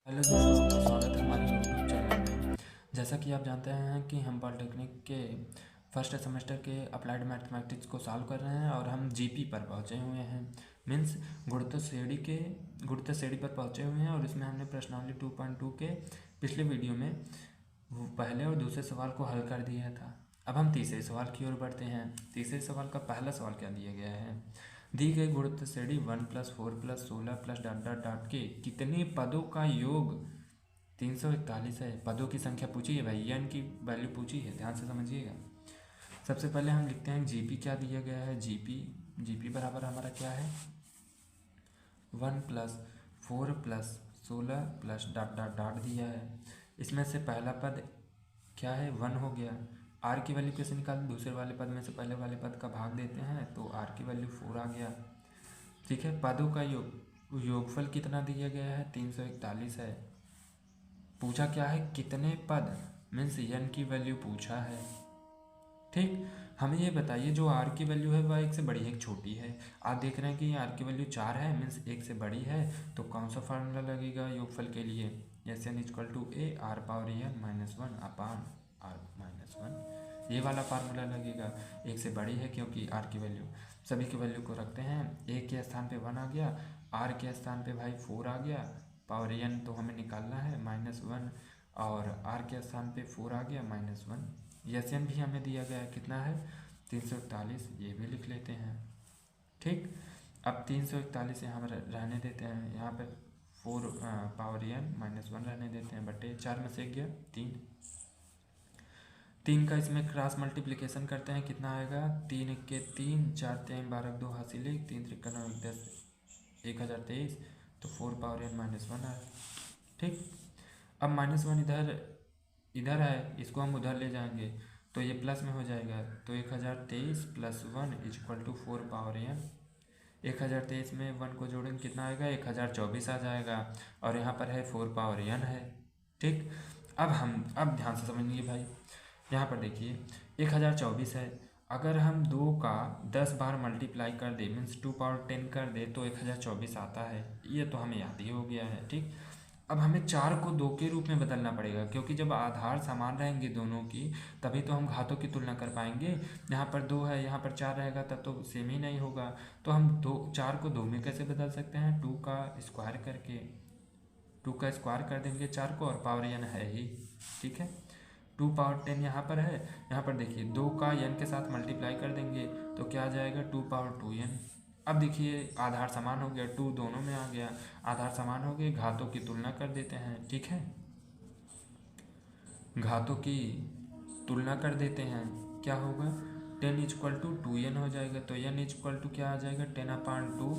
Hello दोस्तों, आपका स्वागत है हमारे यूट्यूब चैनल में। जैसा कि आप जानते हैं कि हम पॉलिटेक्निक के फर्स्ट सेमेस्टर के अप्लाइड मैथमेटिक्स को सॉल्व कर रहे हैं और हम जीपी पर पहुंचे हुए हैं। मीन्स गुणित श्रेणी पर पहुंचे हुए हैं और इसमें हमने प्रश्नावली 2.2 के पिछले वीडियो में वो पहले और दूसरे सवाल को हल कर दिया था। अब हम तीसरे सवाल की ओर बढ़ते हैं। तीसरे सवाल का पहला सवाल क्या दिया गया है? दी गई गुणित श्रेणी 1+4+16+... के कितने पदों का योग 341 है। पदों की संख्या पूछी है भाई, एन की वैल्यू पूछी है, ध्यान से समझिएगा। सबसे पहले हम लिखते हैं जीपी क्या दिया गया है। जीपी बराबर हमारा क्या है? 1+4+16+ दिया है। इसमें से पहला पद क्या है? 1 हो गया। आर की वैल्यू कैसे निकालें? दूसरे वाले पद में से पहले वाले पद का भाग देते हैं तो आर की वैल्यू 4 आ गया। ठीक है, पदों का योगफल कितना दिया गया है? 341 है। पूछा क्या है? कितने पद, मीन्स एन की वैल्यू पूछा है। ठीक, हमें ये बताइए जो आर की वैल्यू है वह एक से बड़ी है एक छोटी है। आप देख रहे हैं कि आर की वैल्यू 4 है, मीन्स एक से बड़ी है, तो कौन सा फार्मूला लगेगा योगफल के लिए? S N equal to A R power N minus one upon R minus one, ये वाला फार्मूला लगेगा। एक से बड़ी है क्योंकि आर की वैल्यू, सभी की वैल्यू को रखते हैं। ए के स्थान पे 1 आ गया, आर के स्थान पे भाई 4 आ गया, पावर एन तो हमें निकालना है -1, और आर के स्थान पे 4 आ गया -1। एस एन भी हमें दिया गया है, कितना है? 341, ये भी लिख लेते हैं। ठीक, अब 341 यहाँ पर रहने देते हैं, यहाँ पे 4 पावर एन -1 रहने देते हैं, बटे 4 में से गया 3। 3 का इसमें क्रॉस मल्टीप्लिकेशन करते हैं, कितना आएगा? 3 1 3, 4 3 12 2 हासिल 1, 3 3 9 1 10, 1023, तो 4 पावर एन -1 है। ठीक, अब -1 इधर इधर है, इसको हम उधर ले जाएंगे तो ये प्लस में हो जाएगा, तो 1023 + 1 = 4 पावर एन। 1023 में 1 को जोड़ेंगे कितना आएगा? 1024 आ जाएगा, और यहाँ पर है 4 पावर एन है। ठीक, अब ध्यान से समझिए भाई, यहाँ पर देखिए 1024 है। अगर हम 2 का 10 बार मल्टीप्लाई कर दे, मीन्स 2 पावर 10 कर दे, तो 1024 आता है। ये तो हमें याद ही हो गया है। ठीक, अब हमें 4 को 2 के रूप में बदलना पड़ेगा, क्योंकि जब आधार समान रहेंगे दोनों की तभी तो हम घातों की तुलना कर पाएंगे। यहाँ पर 2 है, यहाँ पर 4 रहेगा, तब तो सेम ही नहीं होगा। तो हम 4 को 2 में कैसे बदल सकते हैं? 2 का स्क्वायर करके, 2 का स्क्वायर कर देंगे 4 को, और पावर एन है ही। ठीक है, 2 पावर 10 यहाँ पर है, यहाँ पर देखिए 2 का एन के साथ मल्टीप्लाई कर देंगे तो क्या आ जाएगा? 2 पावर 2 एन। अब देखिए आधार समान हो गया, 2 दोनों में आ गया, आधार समान हो गए, घातों की तुलना कर देते हैं। ठीक है, घातों की तुलना कर देते हैं, क्या होगा? 10 = 2n हो जाएगा, तो n = क्या आ जाएगा? 10/2।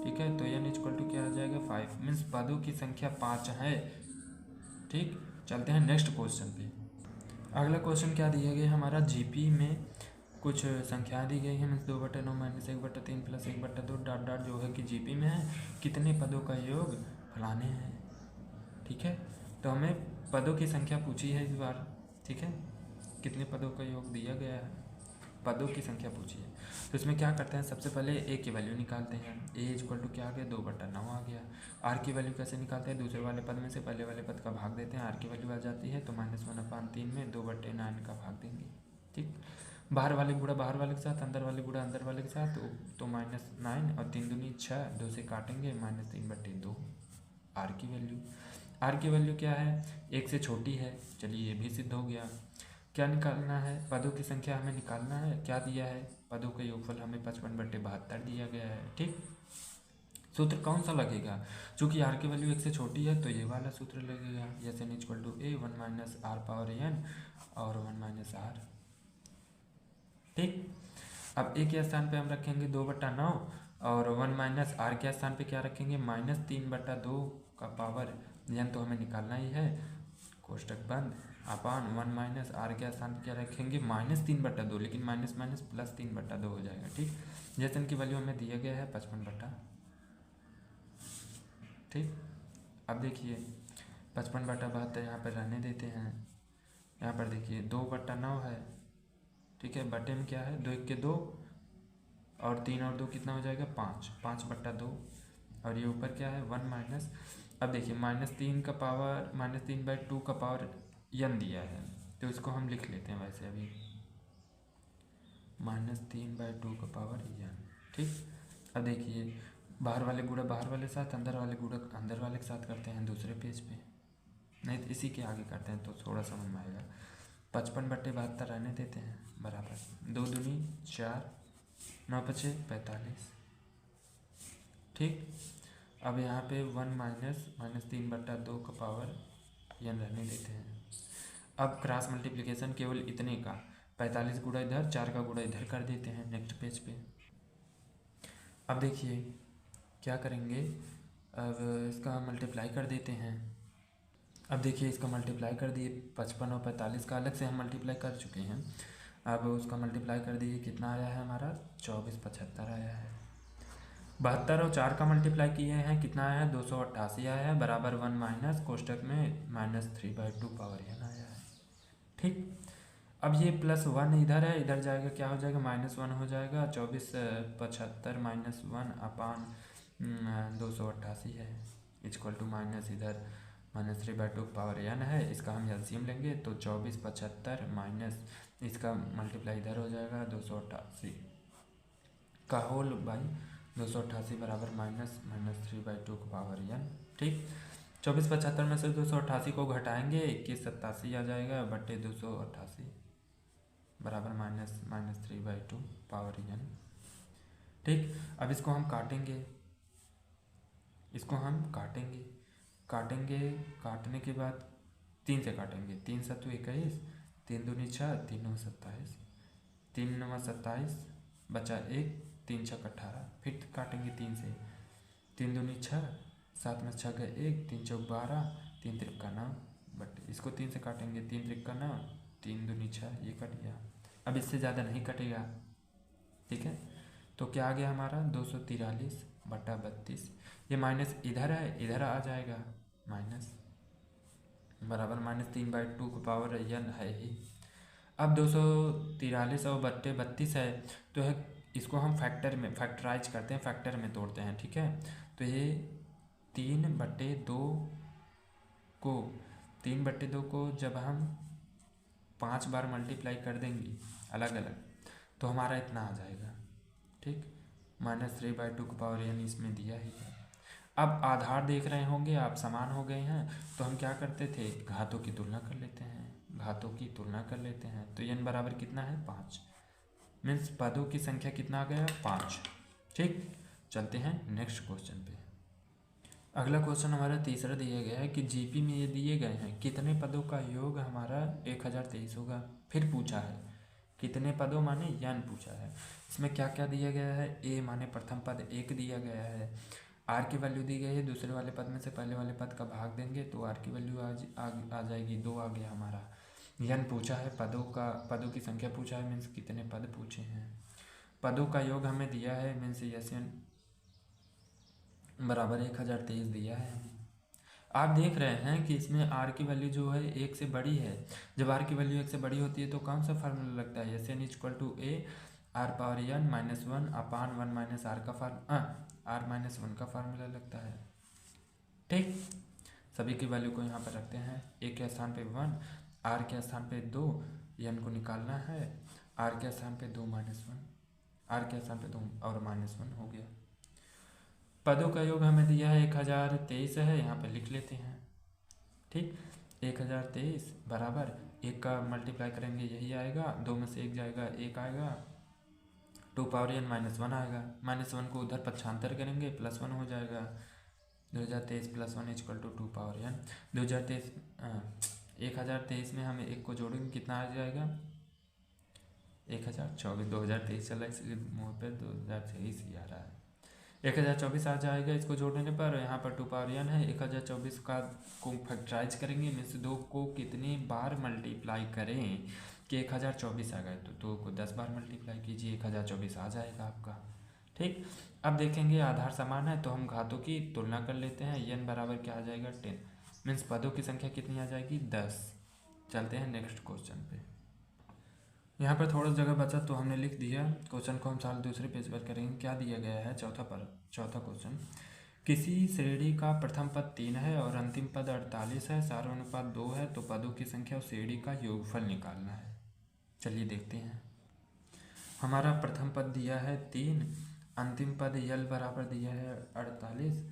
ठीक है, तो n = क्या आ जाएगा? 5, मीन्स पदों की संख्या 5 है। ठीक, चलते हैं नेक्स्ट क्वेश्चन पे। अगला क्वेश्चन क्या दिया गया हमारा? जीपी में कुछ संख्या दी गई है, मीन्स 2/9 -1/3 + 1/2 डॉट डॉट, जो है कि जीपी में है। कितने पदों का योग फलाने हैं। ठीक है, तो हमें पदों की संख्या पूछी है इस बार। ठीक है, कितने पदों का योग दिया गया है, पदों की संख्या पूछी है। तो इसमें क्या करते हैं? सबसे पहले ए की वैल्यू निकालते हैं। ए = क्या आ गया? 2/9 आ गया। आर की वैल्यू कैसे निकालते हैं? दूसरे वाले पद में से पहले वाले पद का भाग देते हैं, आर की वैल्यू आ जाती है, तो -1/3 में 2/9 का भाग देंगे। ठीक, बाहर वाले गुणा बाहर वाले के साथ, अंदर वाले गुणा अंदर वाले के साथ, तो -9 और 3 दूनी 6, 2 से काटेंगे, -3/2 आर की वैल्यू क्या है? 1 से छोटी है। चलिए ये भी सिद्ध हो गया। क्या निकालना है? पदों की संख्या हमें निकालना है। क्या दिया है? पदों का योगफल हमें 55/72 दिया गया है। ठीक, सूत्र कौन सा लगेगा? चूंकि आर की वैल्यू 1 से छोटी है तो ये वाला सूत्र लगेगा, S N = A 1 - R power N और 1 - आर। ठीक, अब ए के स्थान पे हम रखेंगे 2/9, और 1 - आर के स्थान पे क्या रखेंगे? -3/2 का पावर एन तो हमें निकालना ही है, कोष्टक बंद, अपान 1 - आर के स्थान पे क्या रखेंगे? -3/2, लेकिन माइनस माइनस +3/2 हो जाएगा। ठीक, जैसे की वैल्यू हमें दिया गया है 55। ठीक, अब देखिए 55/72 यहाँ पर रहने देते हैं। यहाँ पर देखिए 2/9 है। ठीक है, बटे में क्या है? 2 1 के 2, और 3 और 2 कितना हो जाएगा? 5, 5/2, और ये ऊपर क्या है? 1 - अब देखिए -3/2 का पावर n दिया है, तो इसको हम लिख लेते हैं वैसे अभी, -3/2 का पावर n। ठीक, अब देखिए बाहर वाले गुणा बाहर वाले साथ, अंदर वाले गुणा अंदर वाले के साथ करते हैं दूसरे पेज पे, नहीं तो इसी के आगे करते हैं तो थोड़ा समझ में आएगा। 55/72 रहने देते हैं बराबर 2 दूनी 4, 9 पचे 45। ठीक, अब यहाँ पे 1 -3/2 का पावर n रहने देते हैं। अब क्रॉस मल्टीप्लिकेशन केवल इतने का, 45 गुणा इधर 4 का गुणा इधर कर देते हैं नेक्स्ट पेज पे। अब देखिए क्या करेंगे, अब इसका मल्टीप्लाई कर देते हैं। अब देखिए इसका मल्टीप्लाई कर दिए, 55 और 45 का अलग से हम मल्टीप्लाई कर चुके हैं, अब उसका मल्टीप्लाई कर दिए, कितना आया है हमारा 24/75 आया है। 72 और 4 का मल्टीप्लाई किए हैं, कितना आया है 288 आया है, बराबर 1 माइनस कोष्टक में -3/2 पावर n आया है। ठीक, अब ये +1 इधर है, इधर जाएगा क्या हो जाएगा -1 हो जाएगा, 24/75 -1 अपान 288 है इक्वल टू माइनस इधर -3/2 पावर n है, इसका हम एलसीएम लेंगे तो 24/75 माइनस इसका मल्टीप्लाई इधर हो जाएगा 288 का होल बाई 288 बराबर -3/2 पावर n। ठीक, 24/75 में से 288 को घटाएंगे 2187 आ जाएगा बटे 288 बराबर -3/2 पावर n। ठीक, अब इसको हम काटेंगे, काटने के बाद 3 से काटेंगे, 3 7 21, 3 दूनी 6, 3 9 27, 3 9 27 बचा 1, 3 6 18, फिर काटेंगे 3 से, 3 दूनी 6, 7 में 6 गए 1, 3 चौक 12, 3 त्रिक 9, बट इसको 3 से काटेंगे, 3 त्रिक 9, 3 दूनी 6, ये कट गया। अब इससे ज़्यादा नहीं कटेगा, ठीक है, तो क्या आ गया हमारा 243/32, ये माइनस इधर है, इधर आ जाएगा माइनस बराबर -3/2 का पावर n है ही। अब 243 और बट्टे 32 है, तो है इसको हम फैक्टराइज करते हैं, फैक्टर में तोड़ते हैं। ठीक है, तो ये 3/2 को जब हम 5 बार मल्टीप्लाई कर देंगे अलग अलग, तो हमारा इतना आ जाएगा। ठीक, -3/2 का पावर n इसमें दिया ही है। अब आधार देख रहे होंगे आप, समान हो गए हैं, तो हम क्या करते थे, घातों की तुलना कर लेते हैं, तो n बराबर कितना है 5, मीन्स पदों की संख्या कितना आ गया 5। ठीक, चलते हैं नेक्स्ट क्वेश्चन पे। अगला क्वेश्चन हमारा तीसरा दिया गया है कि जीपी में ये दिए गए हैं कितने पदों का योग हमारा 1023 होगा। फिर पूछा है कितने पदों माने n पूछा है। इसमें क्या क्या दिया गया है, a माने प्रथम पद 1 दिया गया है, r की वैल्यू दी गई है, दूसरे वाले पद में से पहले वाले पद का भाग देंगे तो r की वैल्यू आ जाएगी 2 आ गया हमारा। n पूछा है, पदों की संख्या पूछा है, मीन्स कितने पद पूछे हैं, पदों का योग हमें दिया है, मीन्स Sn बराबर 1023 दिया है। आप देख रहे हैं कि इसमें r की वैल्यू जो है 1 से बड़ी है, जब r की वैल्यू 1 से बड़ी होती है तो कौन सा फार्मूला लगता है, Sn equal to a r power n -1 upon 1 minus r का r-1 का फार्मूला लगता है। ठीक, सभी की वैल्यू को यहाँ पर रखते हैं, a के स्थान पे 1, r के स्थान पे 2, n को निकालना है, r के स्थान पे 2 -1, r के स्थान पे 2 और -1 हो गया। पदों का योग हमें दिया है 1023 है, यहाँ पे लिख लेते हैं। ठीक, 1023 बराबर 1 का मल्टीप्लाई करेंगे यही आएगा, 2 में से 1 जाएगा 1 आएगा, 2 पावर n -1 आएगा, -1 को उधर पक्षांतर करेंगे +1 हो जाएगा, 2023 + 1 इक्वल टू 2 पावर n। 1023 में हमें 1 को जोड़ेंगे कितना आ जाएगा 1024, 2023 चला इसलिए मुँह पे 2023 ही आ रहा है, 1024 आ जाएगा इसको जोड़ने पर। यहाँ पर 2 पावर n है, 1024 को फैक्टराइज करेंगे, मीन्स 2 को कितनी बार मल्टीप्लाई करें कि 1024 आ गए, तो 2 को 10 बार मल्टीप्लाई कीजिए 1024 आ जाएगा आपका। ठीक, अब देखेंगे आधार समान है तो हम घातों की तुलना कर लेते हैं, n बराबर क्या आ जाएगा 10, मीन्स पदों की संख्या कितनी आ जाएगी 10। चलते हैं नेक्स्ट क्वेश्चन पे। यहाँ पर थोड़ा जगह बचा तो हमने लिख दिया, क्वेश्चन को हम साल दूसरे पेज पर करेंगे। क्या दिया गया है, चौथा क्वेश्चन, किसी श्रेणी का प्रथम पद 3 है और अंतिम पद 48 है, सारानुपात 2 है, तो पदों की संख्या और श्रेणी का योगफल निकालना है। चलिए देखते हैं। हमारा प्रथम पद दिया है 3, अंतिम पद यल बराबर दिया है 48,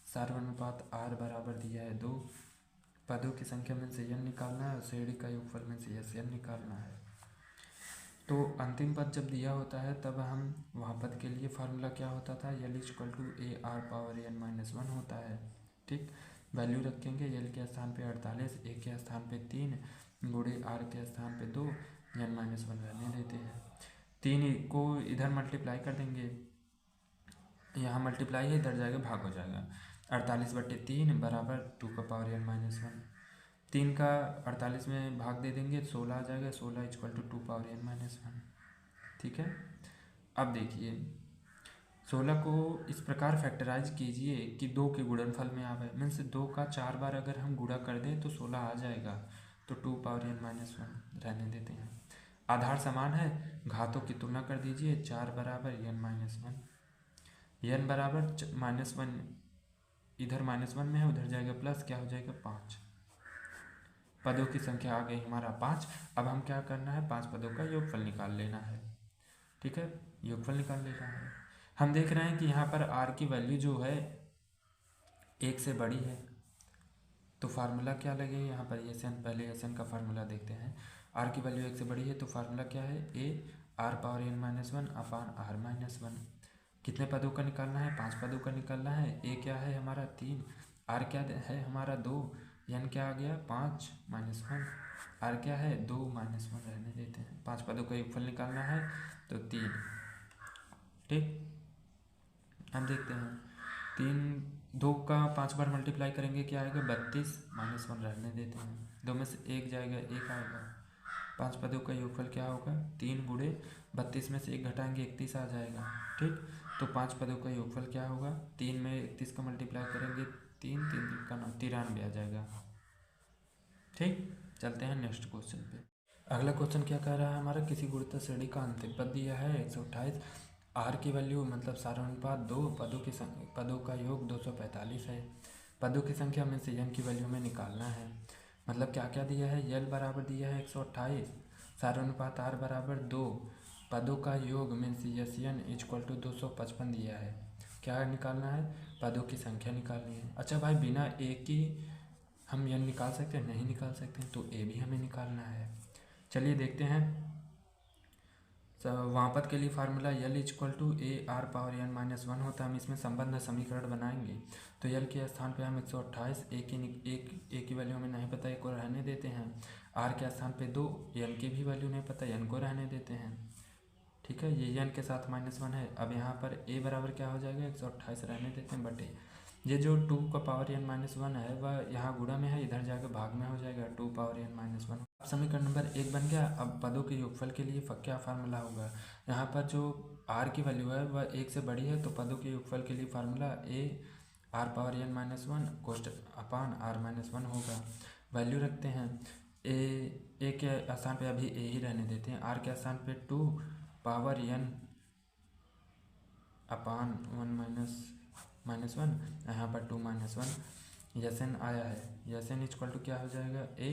सारानुपात आर बराबर दिया है 2, पदों की संख्या में से यन निकालना है और श्रेणी का योगफल में से यस यन निकालना है। तो अंतिम पद जब दिया होता है तब हम वहाँ पद के लिए फार्मूला क्या होता था, यल equal to A R power N minus 1 होता है। ठीक, वैल्यू रखेंगे, यल के स्थान पे 48, ए के स्थान पे 3 गुणे आर के स्थान पे 2, एन माइनस 1 रहने देते हैं। 3 को इधर मल्टीप्लाई कर देंगे, यहाँ मल्टीप्लाई है, इधर जाएगा भाग हो जाएगा, 48/3 बराबर 2 का पावर एन माइनस 1। 3 का 48 में भाग दे देंगे, 16 आ जाएगा, 16 equal to 2 power N minus 1। ठीक है, अब देखिए 16 को इस प्रकार फैक्टराइज कीजिए कि 2 के गुणनफल में आवे, मीन्स 2 का 4 बार अगर हम गुणा कर दें तो 16 आ जाएगा, तो 2 पावर एन माइनस 1 रहने देते हैं। आधार समान है, घातों की तुलना कर दीजिए, 4 बराबर एन माइनस 1, एन बराबर माइनस 1, इधर माइनस 1 में है, उधर जाएगा प्लस, क्या हो जाएगा 5। पदों की संख्या आ गई हमारा 5। अब हम क्या करना है, 5 पदों का योगफल निकाल लेना है। ठीक है, योगफल निकाल लेना है। हम देख रहे हैं कि यहाँ पर r की वैल्यू जो है 1 से बड़ी है, तो फार्मूला क्या लगेगा यहाँ पर, एन, पहले एन का फार्मूला देखते हैं। r की वैल्यू 1 से बड़ी है तो फार्मूला क्या है, A are power N minus 1 upon R minus 1। कितने पदों का निकालना है, 5 पदों का निकालना है। ए क्या है हमारा 3, आर क्या है हमारा 2, एन क्या आ गया 5 माइनस 1, आर क्या है 2 माइनस 1 रहने देते हैं। 5 पदों का योगफल निकालना है तो 3। ठीक, हम देखते हैं 2 का 5 बार मल्टीप्लाई करेंगे, क्या आएगा 32 माइनस 1 रहने देते हैं। 2 में से 1 जाएगा, 1 आएगा। 5 पदों का योगफल क्या होगा, 3 गुणे 32 में से 1 घटाएंगे, 31 आ जाएगा। ठीक, तो 5 पदों का योगफल क्या होगा, 3 में 31 का मल्टीप्लाई करेंगे, 3 3 का 93 आ जाएगा। ठीक, चलते हैं नेक्स्ट क्वेश्चन पे। अगला क्वेश्चन क्या कह रहा है हमारा, किसी गुणित श्रेणी का अंतिम पद दिया है 128, आर की वैल्यू मतलब सारानुपात 2, पदों का योग 245 है, पदों की संख्या में से एन की वैल्यू में निकालना है। मतलब क्या क्या दिया है, यल बराबर दिया है 128, सारानुपात आर बराबर 2, पदों का योग में से यस एन इक्वल टू 255 दिया है। क्या निकालना है, पदों की संख्या निकालनी है। अच्छा भाई, बिना ए की हम एन निकाल सकते हैं, नहीं निकाल सकते, तो ए भी हमें निकालना है। चलिए देखते हैं। वामपद के लिए formula L equal to A R power N minus 1 होता है। हम इसमें संबंध समीकरण बनाएंगे, तो यल के स्थान पे हम 128, ए की वैल्यू हमें नहीं पता, ए को रहने देते हैं। आर के स्थान पे 2, एन की भी वैल्यू नहीं पता, एन को रहने देते हैं। ठीक है, ये एन के साथ -1 है। अब यहाँ पर ए बराबर क्या हो जाएगा, 128 रहने देते हैं, बटे ये जो 2 का पावर एन -1 है वह यहाँ गुणा में है, इधर जाकर भाग में हो जाएगा, 2 पावर एन -1। अब समीकरण नंबर 1 बन गया। अब पदों के योगफल के लिए क्या फार्मूला होगा, यहाँ पर जो आर की वैल्यू है वह 1 से बड़ी है, तो पदों के योगफल के लिए formula a are power n -1 कोष्ट अपान आर -1 होगा। वैल्यू रखते हैं, ए के स्थान पे अभी ए ही रहने देते हैं, आर के स्थान पे 2 पावर एन अपान 1 -1, यहाँ पर 2 -1, यसन आया है, यसन इक्वल टू क्या हो जाएगा, ए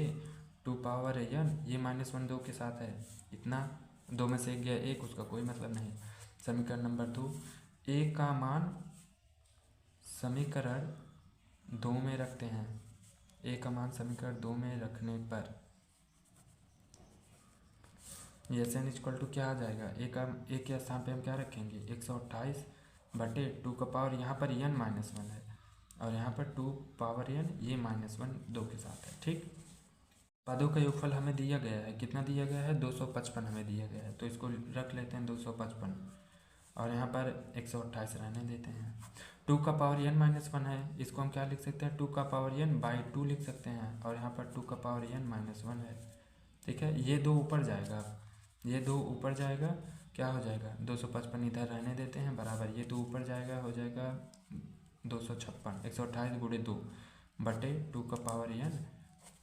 2 पावर एन, ये -1 2 के साथ है, इतना 2 में से 1 गया 1, उसका कोई मतलब नहीं। समीकरण नंबर 2, ए का मान समीकरण 2 में रखते हैं, ए का मान समीकरण 2 में रखने पर यसन इक्वल टू क्या आ जाएगा, ए के स्थान पे हम क्या रखेंगे, 128 बटे 2 का पावर, यहाँ पर एन -1 है और यहाँ पर 2 पावर एन, ये -1 2 के साथ है। ठीक, पदों का योगफल हमें दिया गया है, कितना दिया गया है, 255 हमें दिया गया है, तो इसको रख लेते हैं 255 और यहाँ पर 128 रहने देते हैं। 2 का पावर एन -1 है, इसको हम क्या लिख सकते हैं, 2 का पावर एन बाई 2 लिख सकते हैं, और यहाँ पर 2 का पावर एन -1 है। ठीक है, ये 2 ऊपर जाएगा, ये 2 ऊपर जाएगा, क्या हो जाएगा, 255 इधर रहने देते हैं, बराबर ये 2 ऊपर जाएगा, हो जाएगा 256, 128 गुणे 2 बटे 2 का पावर एन,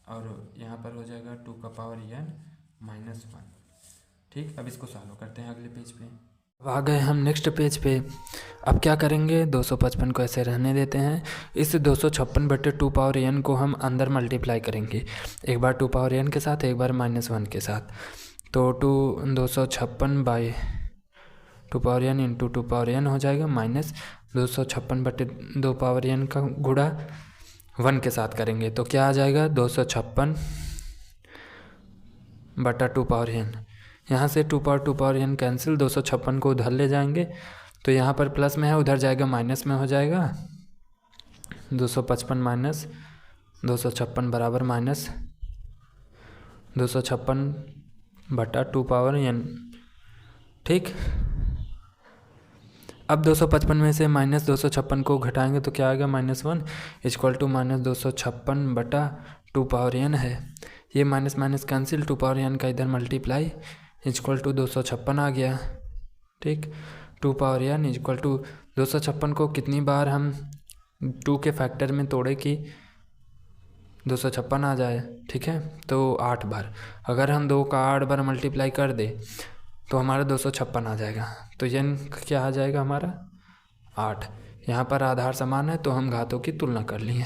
और यहाँ पर हो जाएगा 2 का पावर एन -1। ठीक, अब इसको सॉल्व करते हैं अगले पेज पे। अब आ गए हम नेक्स्ट पेज पे। अब क्या करेंगे, 255 को ऐसे रहने देते हैं। इस 256/2 पावर n को हम अंदर मल्टीप्लाई करेंगे, एक बार 2 पावर n के साथ, एक बार -1 के साथ। तो 256/2 power n into 2 power n हो जाएगा, माइनस 256/2 पावर n का गुणा 1 के साथ करेंगे तो क्या आ जाएगा, 256/2 पावर n। यहाँ से 2 पावर n कैंसिल, 256 को उधर ले जाएंगे तो यहाँ पर प्लस में है, उधर जाएगा माइनस में हो जाएगा। 255 माइनस 256 बराबर माइनस 256/2 पावर n। ठीक, अब 255 में से माइनस 256 को घटाएंगे तो क्या आएगा, -1 इक्वल टू -256/2 पावर n है। ये minus minus cancel, 2 power n का इधर मल्टीप्लाई इक्वल टू 256 आ गया। ठीक, 2 पावर n इक्वल टू 256 को कितनी बार हम 2 के फैक्टर में तोड़े कि 256 आ जाए। ठीक है, तो 8 बार, अगर हम 2 का 8 बार मल्टीप्लाई कर दे तो हमारा 256 आ जाएगा। तो n क्या आ जाएगा हमारा, 8। यहाँ पर आधार समान है तो हम घातों की तुलना कर लिए।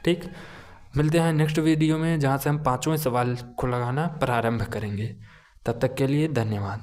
ठीक, मिलते हैं नेक्स्ट वीडियो में जहाँ से हम 5वें सवाल को लगाना प्रारंभ करेंगे। तब तक के लिए धन्यवाद।